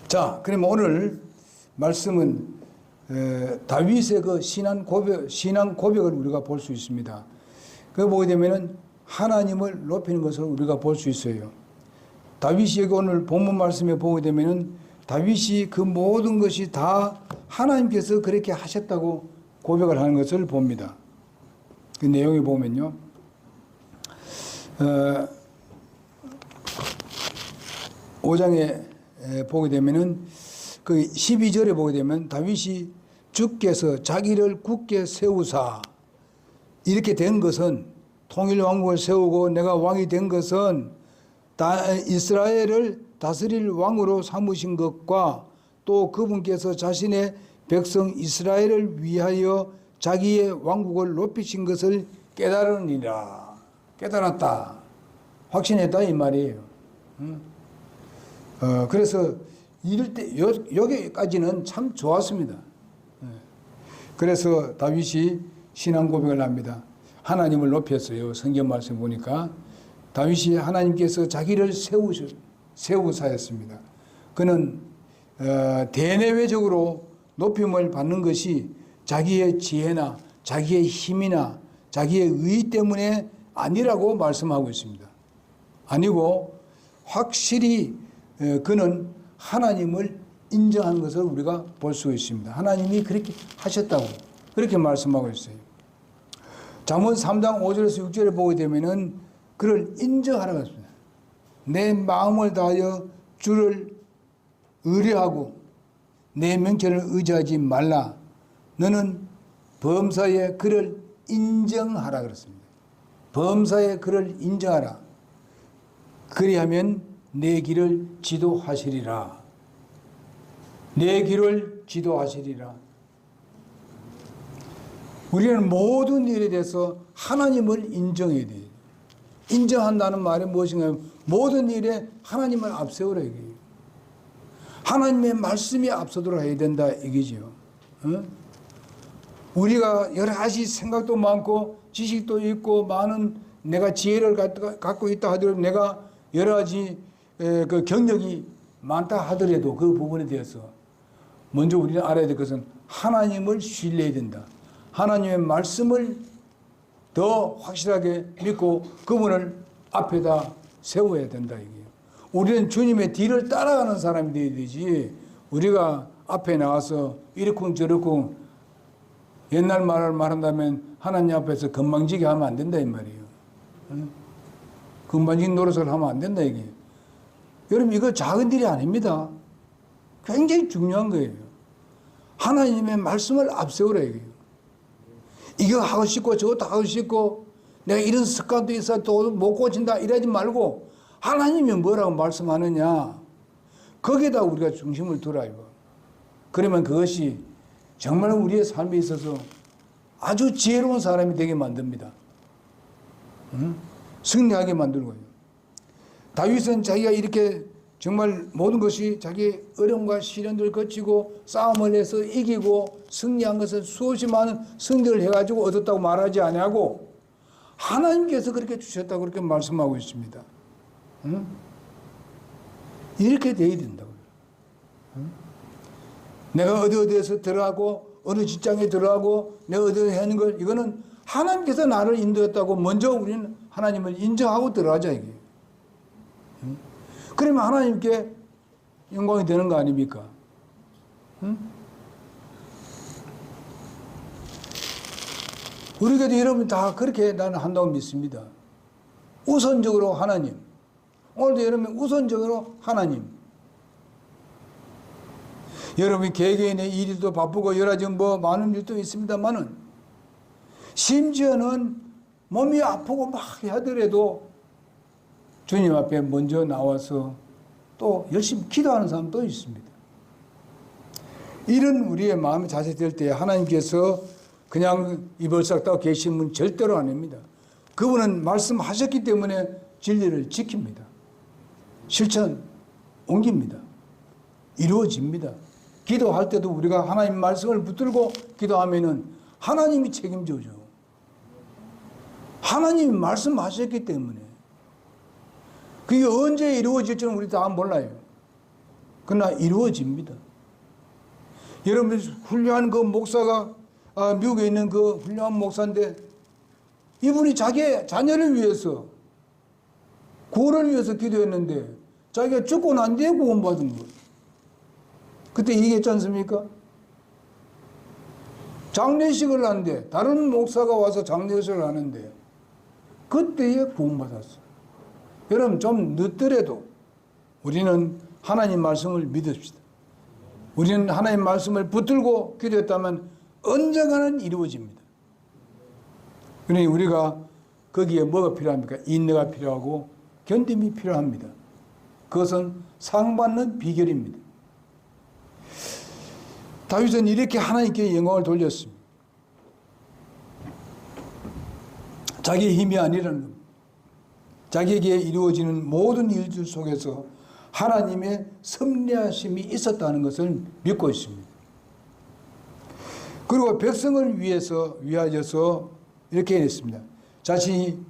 자, 그러면 오늘 말씀은 다윗의 그 신앙 고백을 우리가 볼 수 있습니다. 그거 보게 되면은 하나님을 높이는 것을 우리가 볼 수 있어요. 다윗이 여기 오늘 본문 말씀에 보게 되면은 다윗이 그 모든 것이 다 하나님께서 그렇게 하셨다고 고백을 하는 것을 봅니다. 그 내용에 보면요. 5장에 보게 되면은 그 12절에 보게 되면 다윗이 주께서 자기를 굳게 세우사 이렇게 된 것은 통일 왕국을 세우고 내가 왕이 된 것은 이스라엘을 다스릴 왕으로 삼으신 것과 또 그분께서 자신의 백성 이스라엘을 위하여 자기의 왕국을 높이신 것을 깨달으니라. 깨달았다. 확신했다 이 말이에요. 그래서 이럴 때 여기까지는 참 좋았습니다. 그래서 다윗이 신앙 고백을 합니다. 하나님을 높였어요. 성경 말씀 보니까 다윗이 하나님께서 자기를 세우사였습니다. 그는 대내외적으로 높임을 받는 것이 자기의 지혜나 자기의 힘이나 자기의 의 때문에 아니라고 말씀하고 있습니다. 아니고 확실히 그는 하나님을 인정한 것을 우리가 볼 수 있습니다. 하나님이 그렇게 하셨다고 그렇게 말씀하고 있어요. 잠언 3장 5절에서 6절에 보게 되면은 그를 인정하라고 했습니다. 내 마음을 다하여 주를 의뢰하고 내 명철을 의지하지 말라. 너는 범사에 그를 인정하라 그랬습니다. 범사에 그를 인정하라. 그리하면 내 길을 지도하시리라. 내 길을 지도하시리라. 우리는 모든 일에 대해서 하나님을 인정해야 돼요. 인정한다는 말이 무엇인가요? 모든 일에 하나님을 앞세우라 이거예요. 하나님의 말씀이 앞서도록 해야 된다 이거죠. 우리가 여러 가지 생각도 많고 지식도 있고 많은 내가 지혜를 갖고 있다 하더라도 내가 여러 가지 그 경력이 많다 하더라도 그 부분에 대해서 먼저 우리는 알아야 될 것은 하나님을 신뢰해야 된다. 하나님의 말씀을 더 확실하게 믿고 그분을 앞에다 세워야 된다 이게요. 우리는 주님의 뒤를 따라가는 사람이 되어야 되지 우리가 앞에 나와서 이렇고 저렇고 옛날 말을 말한다면 하나님 앞에서 건방지게 하면 안 된다 이 말이에요. 건방진 노릇을 하면 안 된다 이게. 여러분 이거 작은 일이 아닙니다. 굉장히 중요한 거예요. 하나님의 말씀을 앞세우라 이거예요. 이거 하고 싶고 저것도 하고 싶고 내가 이런 습관도 있어 또 못 고친다 이러지 말고 하나님이 뭐라고 말씀하느냐 거기에다 우리가 중심을 두라 이거. 그러면 그것이 정말 우리의 삶에 있어서 아주 지혜로운 사람이 되게 만듭니다. 승리하게 만들고요. 다윗은 자기가 이렇게 정말 모든 것이 자기 어려움과 시련들을 거치고 싸움을 해서 이기고 승리한 것은 수없이 많은 승리를 해가지고 얻었다고 말하지 아니하고 하나님께서 그렇게 주셨다고 그렇게 말씀하고 있습니다. 이렇게 돼야 된다고요. 내가 어디에서 들어가고 어느 직장에 들어가고 내가 어디에 하는 걸 이거는 하나님께서 나를 인도했다고 먼저 우리는 하나님을 인정하고 들어가자 이게. 그러면 하나님께 영광이 되는 거 아닙니까? 우리가 여러분 다 그렇게 나는 한다고 믿습니다. 우선적으로 하나님. 오늘도 여러분 우선적으로 하나님. 여러분 개개인의 일도 바쁘고 여러 가지 많은 일도 있습니다만은 심지어는 몸이 아프고 막 하더라도 주님 앞에 먼저 나와서 또 열심히 기도하는 사람도 있습니다. 이런 우리의 마음이 자세될 때 하나님께서 그냥 입을 싹 닫고 계신 분 절대로 아닙니다. 그분은 말씀하셨기 때문에 진리를 지킵니다. 실천 옮깁니다. 이루어집니다. 기도할 때도 우리가 하나님 말씀을 붙들고 기도하면은 하나님이 책임져줘. 하나님이 말씀하셨기 때문에 그게 언제 이루어질지는 우리 다 몰라요. 그러나 이루어집니다. 여러분, 훌륭한 그 목사가 미국에 있는 그 훌륭한 목사인데 이분이 자기의 자녀를 위해서 구원을 위해서 기도했는데 자기가 죽고 난 뒤에 구원받은 거예요. 그때 얘기했지 않습니까? 장례식을 하는데 다른 목사가 와서 장례식을 하는데 그때에 구원받았어요. 여러분, 좀 늦더라도 우리는 하나님 말씀을 믿읍시다. 우리는 하나님 말씀을 붙들고 기도했다면 언젠가는 이루어집니다. 그러니 우리가 거기에 뭐가 필요합니까? 인내가 필요하고 견딤이 필요합니다. 그것은 상받는 비결입니다. 다윗은 이렇게 하나님께 영광을 돌렸습니다. 자기의 힘이 아니라는 겁니다. 자기에게 이루어지는 모든 일들 속에서 하나님의 섭리하심이 있었다는 것을 믿고 있습니다. 그리고 백성을 위하여서 이렇게 했습니다. 자신이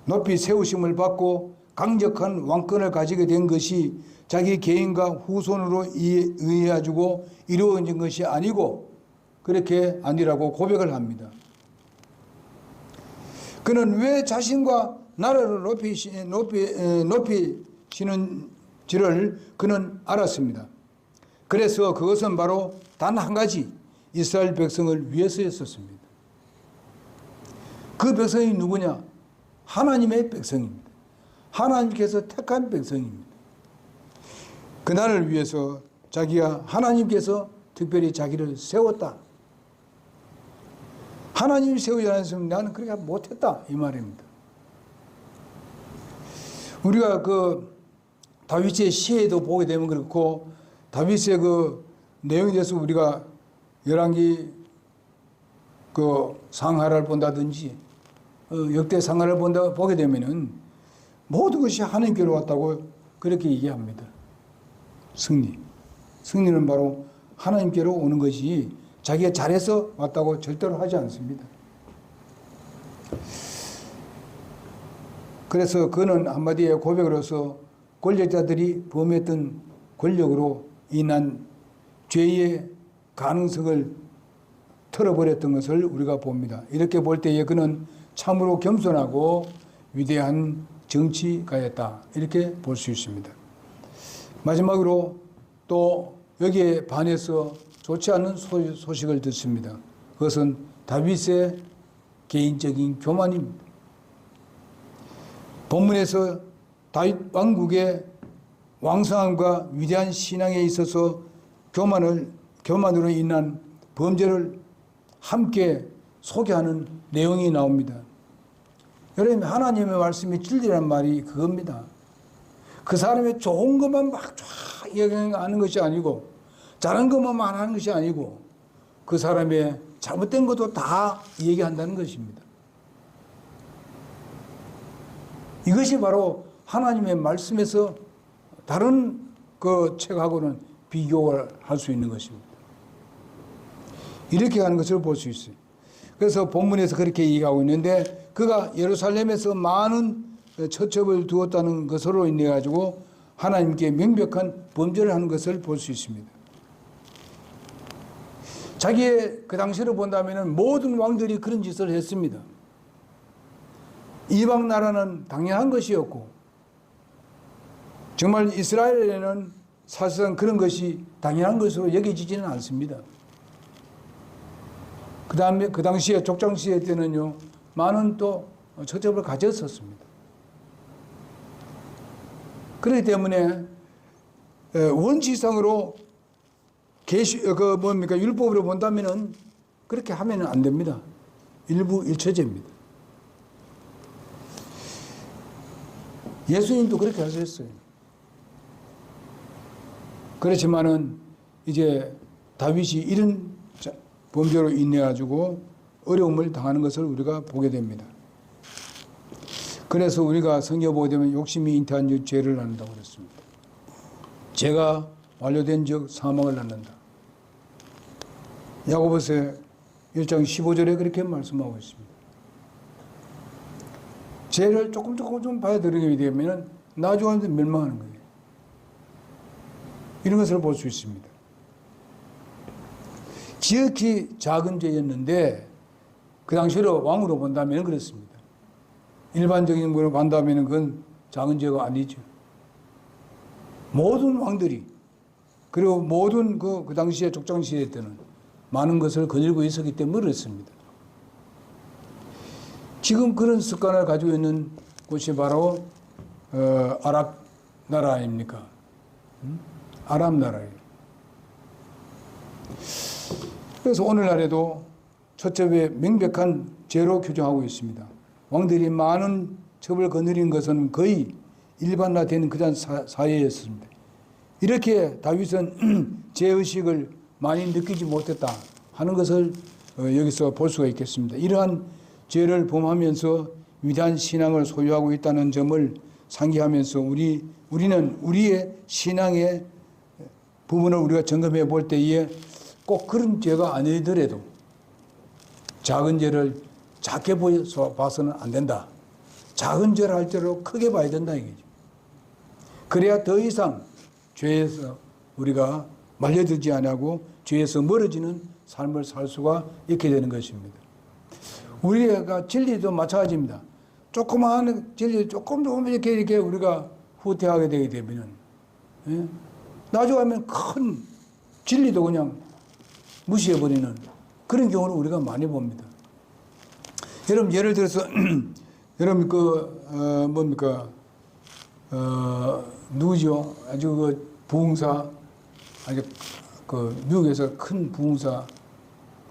높이 세우심을 받고 강력한 왕권을 가지게 된 것이 자기 개인과 후손으로 의해가지고 이루어진 것이 아니고 그렇게 아니라고 고백을 합니다. 그는 왜 자신과 나라를 높이시는지를 그는 알았습니다. 그래서 그것은 바로 단 한 가지 이스라엘 백성을 위해서였었습니다. 그 백성이 누구냐? 하나님의 백성입니다. 하나님께서 택한 백성입니다. 그날을 위해서 자기가 하나님께서 특별히 자기를 세웠다. 하나님이 세우지 않았으면 나는 그렇게 못했다 이 말입니다. 우리가 그 다윗의 시에도 보게 되면 그렇고 다윗의 그 내용에 대해서 우리가 열왕기 그 상하를 본다든지 역대 상하를 보게 되면은 모든 것이 하나님께로 왔다고 그렇게 얘기합니다. 승리는 바로 하나님께로 오는 것이 자기가 잘해서 왔다고 절대로 하지 않습니다. 그래서 그는 한마디의 고백으로서 권력자들이 범했던 권력으로 인한 죄의 가능성을 털어버렸던 것을 우리가 봅니다. 이렇게 볼 때에 그는 참으로 겸손하고 위대한 정치가였다. 이렇게 볼 수 있습니다. 마지막으로 또 여기에 반해서 좋지 않은 소식을 듣습니다. 그것은 다윗의 개인적인 교만입니다. 본문에서 다윗 왕국의 왕성함과 위대한 신앙에 있어서 교만으로 인한 범죄를 함께 소개하는 내용이 나옵니다. 여러분, 하나님의 말씀이 진리란 말이 그겁니다. 그 사람의 좋은 것만 막 쫙 얘기하는 것이 아니고 잘한 것만 하는 것이 아니고 그 사람의 잘못된 것도 다 얘기한다는 것입니다. 이것이 바로 하나님의 말씀에서 다른 그 책하고는 비교를 할 수 있는 것입니다. 이렇게 하는 것을 볼 수 있어요. 그래서 본문에서 그렇게 얘기하고 있는데 그가 예루살렘에서 많은 처첩을 두었다는 것으로 인해 가지고 하나님께 명백한 범죄를 하는 것을 볼 수 있습니다. 자기의 그 당시를 본다면 모든 왕들이 그런 짓을 했습니다. 이방 나라는 당연한 것이었고 정말 이스라엘에는 사실상 그런 것이 당연한 것으로 여겨지지는 않습니다. 그 다음에 그 당시에 족장시대 때는요 많은 또 처첩을 가졌었습니다. 그렇기 때문에 원칙상으로 율법으로 본다면은 그렇게 하면은 안 됩니다. 일부 일처제입니다. 예수님도 그렇게 하셨어요. 그렇지만은 이제 다윗이 이런 범죄로 인해 가지고 어려움을 당하는 것을 우리가 보게 됩니다. 그래서 우리가 성경 보게 되면 욕심이 잉태한 즉 죄를 낳는다고 그랬습니다. 죄가 완료된 즉 사망을 낳는다. 야고보서 1장 15절에 그렇게 말씀하고 있습니다. 죄를 조금 좀 봐야 되게 되면 나중에 멸망하는 거예요. 이런 것을 볼 수 있습니다. 지극히 작은 죄였는데 그 당시로 왕으로 본다면 그렇습니다. 일반적인 걸로 본다면 그건 작은 죄가 아니죠. 모든 왕들이 그리고 모든 그 당시에 족장시대 때는 많은 것을 거닐고 있었기 때문에 그렇습니다. 지금 그런 습관을 가지고 있는 곳이 바로 아랍 나라 아닙니까? 아랍 나라예요. 그래서 오늘날에도 초첩에 명백한 죄로 규정하고 있습니다. 왕들이 많은 첩을 거느린 것은 거의 일반화된 그런 사회였습니다. 이렇게 다윗은 죄의식을 많이 느끼지 못했다 하는 것을 여기서 볼 수가 있겠습니다. 이러한 죄를 범하면서 위대한 신앙을 소유하고 있다는 점을 상기하면서 우리는 우리의 신앙의 부분을 우리가 점검해 볼 때에 꼭 그런 죄가 아니더라도 작은 죄를 작게 보여서 봐서는 안 된다. 작은 죄를 할 때로 크게 봐야 된다 이거죠. 그래야 더 이상 죄에서 우리가 말려들지 않고 죄에서 멀어지는 삶을 살 수가 있게 되는 것입니다. 우리가 진리도 마찬가지입니다. 조그마한 진리 조금 이렇게 우리가 후퇴하게 되게 되면은 나중에 하면 큰 진리도 그냥 무시해버리는 그런 경우를 우리가 많이 봅니다. 여러분 예를 들어서 여러분 뭡니까 누구죠? 아주 그 부흥사 아주 그 미국에서 큰 부흥사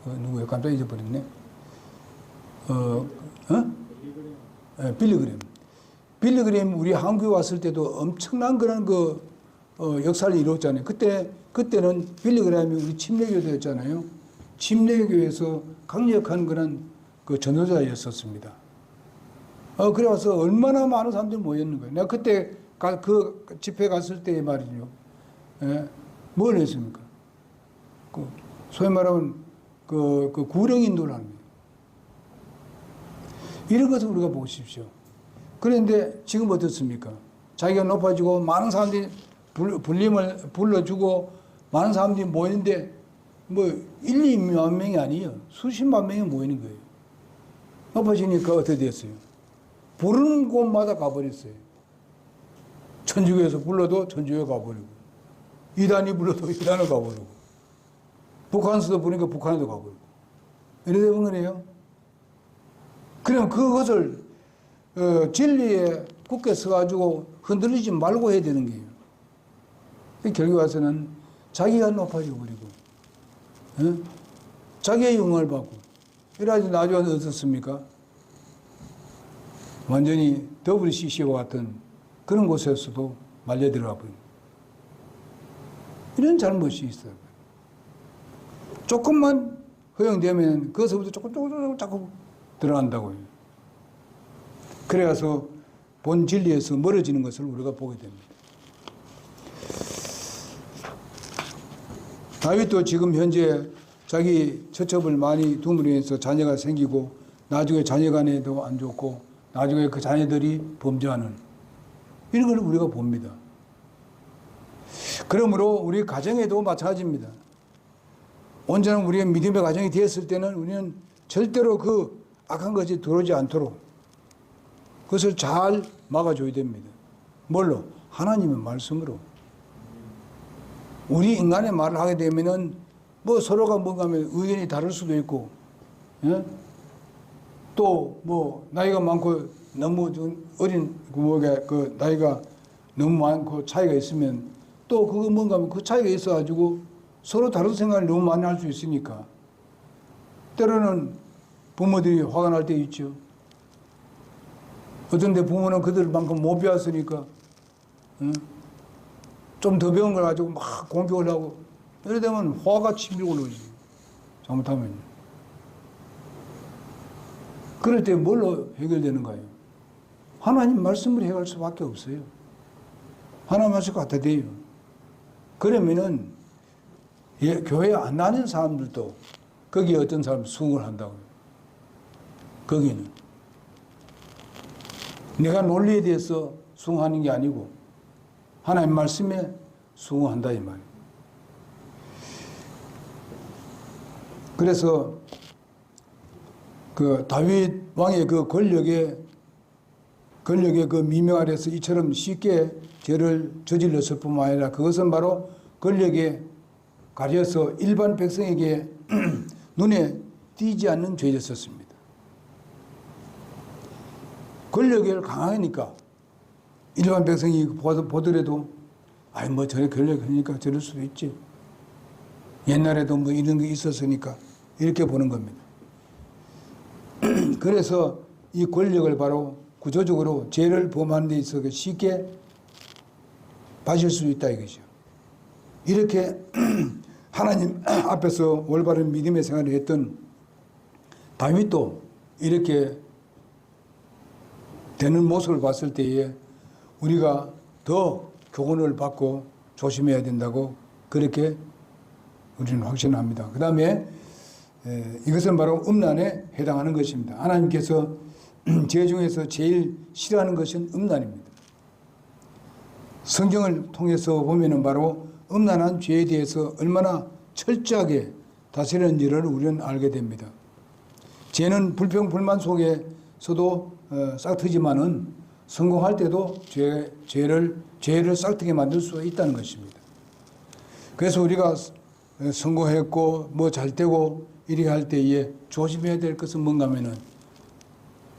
누구예요? 깜짝 잊어버렸네. 빌리 그램 우리 한국에 왔을 때도 엄청난 그런 역사를 이뤘잖아요. 그때는 빌리 그램이 우리 침례교도였잖아요. 침례교에서 강력한 그런 그 전도자였었습니다. 그래서 얼마나 많은 사람들이 모였는 거예요. 내가 그때 그 집회 갔을 때 말이죠. 뭘 했습니까? 소위 말하면 그 구령 인도를 하는 거예요. 이런 것을 우리가 보십시오. 그런데 지금 어떻습니까? 자기가 높아지고 많은 사람들이 불림을 불러주고 많은 사람들이 모이는데 뭐 1~2만 명이 아니에요. 수십만 명이 모이는 거예요. 높아지니까 어떻게 됐어요? 부르는 곳마다 가버렸어요. 천주교에서 불러도 천주교에 가버리고 이단이 불러도 이단을 가버리고 북한에서도 부르니까 북한에도 가버리고 이래 되는 거네요. 그럼 그것을 진리에 굳게 서가지고 흔들리지 말고 해야 되는 거예요. 결국 와서는 자기가 높아져 버리고 자기의 영광을 받고 이래야지 나중에 어떻습니까? 완전히 WCC와 같은 그런 곳에서도 말려 들어가 버립니다. 이런 잘못이 있어요. 조금만 허용되면 그것부터 조금 자꾸 들어간다고요. 그래서 본 진리에서 멀어지는 것을 우리가 보게 됩니다. 다윗도 지금 현재 자기 처첩을 많이 둠으로 해서 자녀가 생기고 나중에 자녀간에도 안 좋고 나중에 그 자녀들이 범죄하는 이런 걸 우리가 봅니다. 그러므로 우리 가정에도 마찬가지입니다. 온전한 우리의 믿음의 가정이 되었을 때는 우리는 절대로 그 악한 것이 들어오지 않도록 그것을 잘 막아줘야 됩니다. 뭘로? 하나님의 말씀으로. 우리 인간의 말을 하게 되면은 뭐 서로가 뭔가 하면 의견이 다를 수도 있고, 예? 또 뭐 나이가 많고 너무 어린 그 나이가 너무 많고 차이가 있으면 또 그거 뭔가 하면 그 차이가 있어가지고 서로 다른 생각을 너무 많이 할 수 있으니까 때로는 부모들이 화가 날 때 있죠. 어떤 데 부모는 그들만큼 못 배웠으니까 좀 더 배운 걸 가지고 막 공격을 하고 이래 되면 화가 치밀고 올라오지. 잘못하면. 그럴 때 뭘로 해결되는 거예요? 하나님 말씀으로 해결할 수밖에 없어요. 하나님 말씀 갖다 대요. 그러면은 교회 안 다니는 사람들도 거기에 어떤 사람 수긍을 한다고요. 거기는. 내가 논리에 대해서 수긍하는 게 아니고 하나님 말씀에 수긍한다 이 말이에요. 그래서 그 다윗 왕의 그 권력의 그 미명 아래서 이처럼 쉽게 죄를 저질렀을 뿐만 아니라 그것은 바로 권력에 가려서 일반 백성에게 눈에 띄지 않는 죄였었습니다. 권력을 강하니까 일반 백성이 보더라도 아이 뭐 저래 권력하니까 저럴 수도 있지. 옛날에도 뭐 이런 게 있었으니까 이렇게 보는 겁니다. 그래서 이 권력을 바로 구조적으로 죄를 범하는 데 있어서 쉽게 봐줄 수 있다 이것이죠. 이렇게 하나님 앞에서 올바른 믿음의 생활을 했던 다윗도 이렇게 되는 모습을 봤을 때에 우리가 더 교훈을 받고 조심해야 된다고 그렇게 우리는 확신합니다. 그 다음에 이것은 바로 음란에 해당하는 것입니다. 하나님께서 죄 중에서 제일 싫어하는 것은 음란입니다. 성경을 통해서 보면은 바로 음란한 죄에 대해서 얼마나 철저하게 다스리는지를 우리는 알게 됩니다. 죄는 불평 불만 속에서도 싹트지만은 성공할 때도 죄를 싹트게 만들 수 있다는 것입니다. 그래서 우리가 성공했고 뭐 잘 되고 이렇게 할 때에 조심해야 될 것은 뭔가 하면은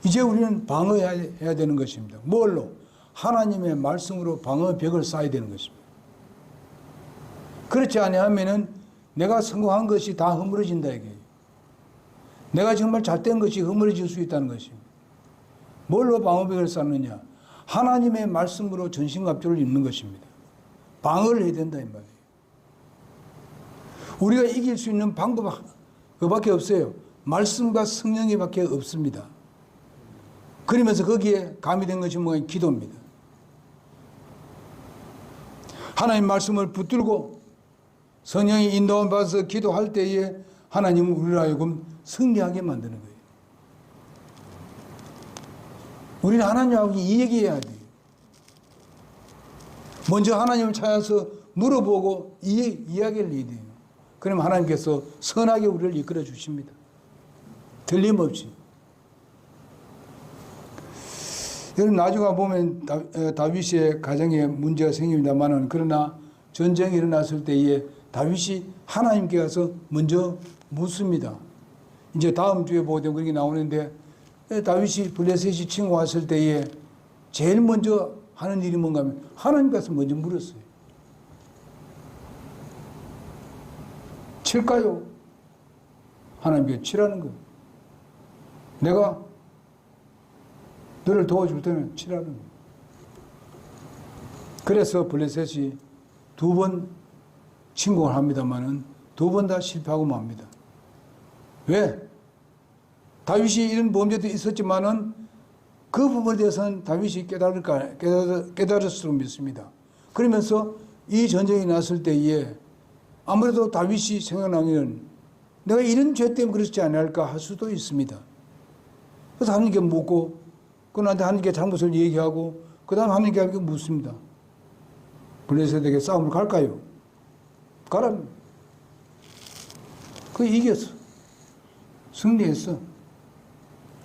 이제 우리는 방어해야 되는 것입니다. 뭘로? 하나님의 말씀으로 방어벽을 쌓아야 되는 것입니다. 그렇지 아니하면은 내가 성공한 것이 다 허물어진다 이게. 내가 정말 잘된 것이 허물어질 수 있다는 것입니다. 뭘로 방어벽을 쌓느냐? 하나님의 말씀으로 전신갑주를 입는 것입니다. 방어를 해야 된다 이 말이에요. 우리가 이길 수 있는 방법 그밖에 없어요. 말씀과 성령이 밖에 없습니다. 그러면서 거기에 가미된 것이 뭐가 기도입니다. 하나님 말씀을 붙들고 성령이 인도함 받아서 기도할 때에 하나님은 우리를 하여금 승리하게 만드는 거예요. 우리는 하나님하고 이야기해야 돼요. 먼저 하나님을 찾아서 물어보고 이야기를 해야 돼요. 그러면 하나님께서 선하게 우리를 이끌어 주십니다. 틀림없이. 여러분 나중에 보면 다윗의 가정에 문제가 생깁니다만은 그러나 전쟁이 일어났을 때에 다윗이 하나님께 가서 먼저 묻습니다. 이제 다음 주에 보게 되면 그렇게 나오는데 다윗이 블레셋이 치고 왔을 때에 제일 먼저 하는 일이 뭔가 하면 하나님 가서 먼저 물었어요. 칠까요? 하나님께 치라는 거예요. 내가 너를 도와줄 때는 치라는 거예요. 그래서 블레셋이 2번 침공을 합니다만은 2번 다 실패하고 맙니다. 왜? 다윗이 이런 범죄도 있었지만은 그 부분에 대해서는 다윗이 깨달았으로 믿습니다. 그러면서 이 전쟁이 났을 때에 아무래도 다윗이 생각나기는 내가 이런 죄 때문에 그렇지 않을까 할 수도 있습니다. 그래서 하나님께 묻고 그한테 하나님께 잘못을 얘기하고 그 다음 하나님께 묻습니다. 블레셋에게 싸움을 갈까요? 가라. 그 이겼어. 승리했어.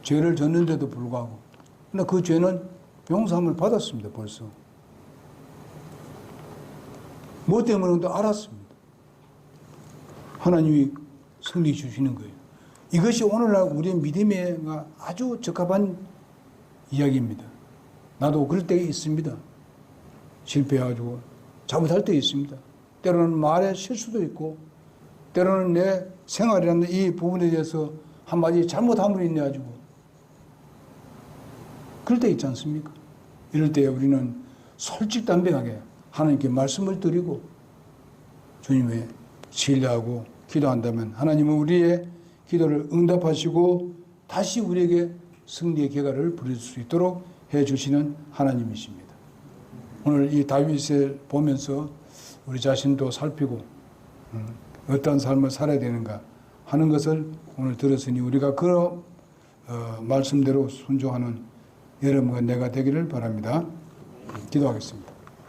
죄를 졌는데도 불구하고. 근데 그 죄는 용서함을 받았습니다. 벌써. 뭐 때문인지 알았습니다. 하나님이 승리 주시는 거예요. 이것이 오늘날 우리의 믿음에 아주 적합한 이야기입니다. 나도 그럴 때가 있습니다. 실패해가지고 잘못할 때 있습니다. 때로는 말에 실수도 있고 때로는 내 생활이라는 이 부분에 대해서 한마디 잘못함으로 인해 가지고 그럴 때 있지 않습니까? 이럴 때 우리는 솔직담백하게 하나님께 말씀을 드리고 주님의 신뢰하고 기도한다면 하나님은 우리의 기도를 응답하시고 다시 우리에게 승리의 결과를 부릴 수 있도록 해주시는 하나님이십니다. 오늘 이 다윗을 보면서 우리 자신도 살피고 어떤 삶을 살아야 되는가 하는 것을 오늘 들었으니 우리가 그 말씀대로 순종하는 여러분과 내가 되기를 바랍니다. 기도하겠습니다.